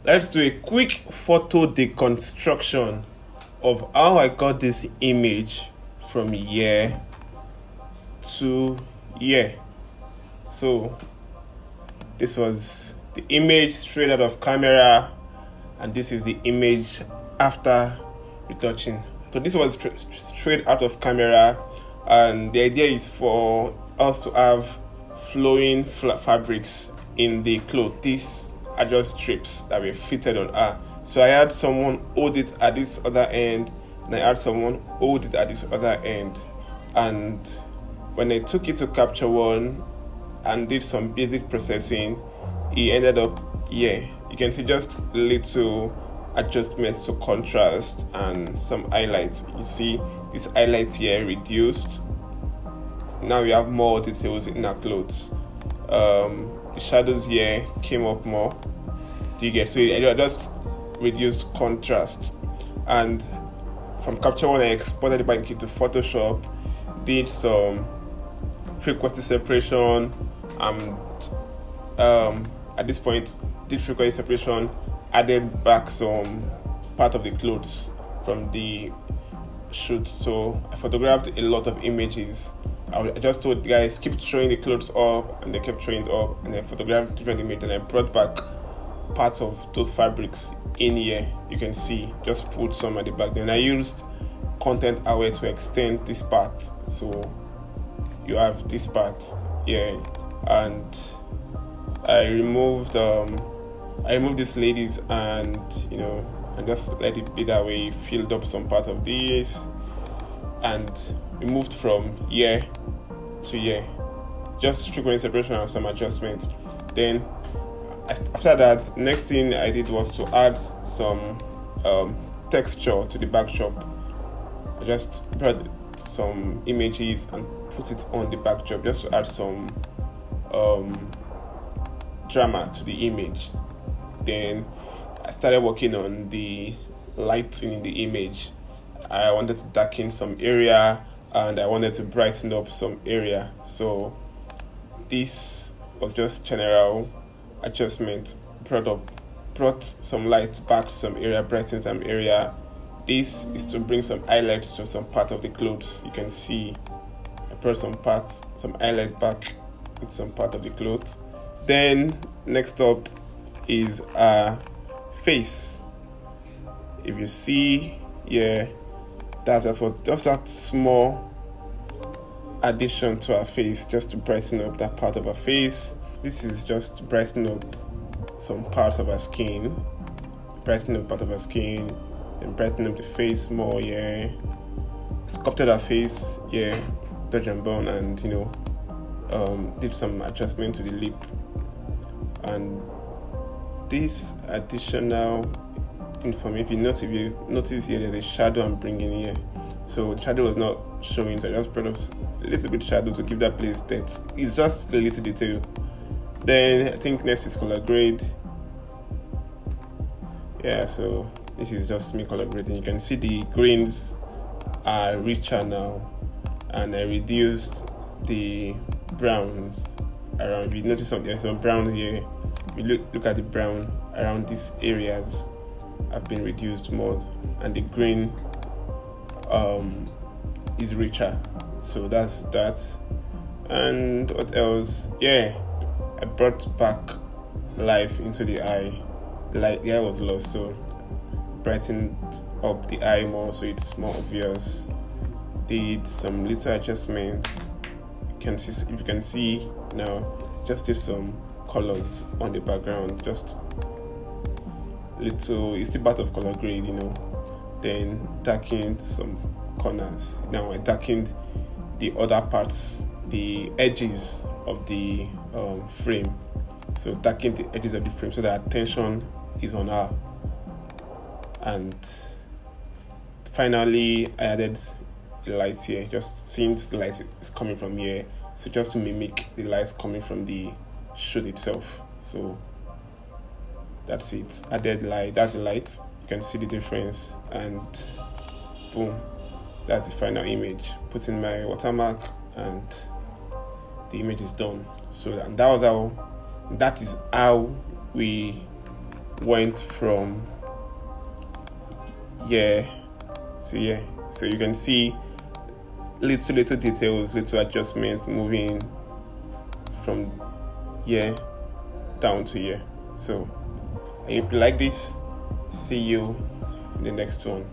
let's do a quick photo deconstruction of how I got this image from here to here. So this was the image straight out of camera, and this is the image after retouching. So this was straight out of camera, and the idea is for us to have flowing fabrics in the clothes. These are just strips that were fitted on her. So I had someone hold it at this other end, and I had someone hold it at this other end. And when I took it to Capture One and did some basic processing, it ended up here. You can see just little adjustments to contrast and some highlights. You see these highlights here reduced. Now we have more details in our clothes. The shadows here came up more. Do you get? So I just reduced contrast, and from Capture One I exported it back into Photoshop, did some frequency separation, and at this point did frequency separation, added back some part of the clothes from the shoot. So I photographed a lot of images. I just told the guys keep throwing the clothes up, and they kept throwing it up, and I photographed different images, and I brought back parts of those fabrics in here. You can see, just put some at the back. Then I used content aware to extend this part, so you have this part here, and I removed these ladies, and and just let it be that way. Filled up some part of this, and we moved from here to here, just frequency separation and some adjustments. Then after that, next thing I did was to add some texture to the backdrop. I just brought some images and put it on the backdrop just to add some drama to the image. Then I started working on the lighting in the image. I wanted to darken some area, and I wanted to brighten up some area. So this was just general adjustment. Brought some light back to some area, brightened some area. This is to bring some highlights to some part of the clothes. You can see I brought some highlights back in some part of the clothes. Then next up is a face. If you see here, that's just that small addition to her face, just to brighten up that part of her face. This is just to brighten up some parts of her skin, and brighten up the face more. Yeah, sculpted her face, yeah, dodge and bone, and did some adjustment to the lip. And this additional information, if you notice here, there's a shadow I'm bringing here. So the shadow was not showing, so I just brought up a little bit shadow to give that place depth. It's just a little detail. Then I think next is color grade. Yeah, so this is just me color grading. You can see the grains are richer now, and I reduced the browns around. If you notice there's some brown here. If you look at the brown around these areas have been reduced more, and the green is richer. So that's that. And what else? Yeah, I brought back life into the eye. Like the eye was lost, so brightened up the eye more so it's more obvious. Did some little adjustments. If you can see now, just did some colors on the background, just little. It's still part of color grade, Then darkened some corners. Now I darkened the other parts, the edges of the frame. So darken the edges of the frame so that attention is on her. And finally I added the lights here, just since the light is coming from here, so just to mimic the lights coming from the shoot itself. So that's it. Added light, that's the light. You can see the difference, and boom, that's the final image. Put in my watermark, and the image is done. So that is how we went from here to here. So you can see little details, little adjustments moving from here down to here. So if you like this, see you in the next one.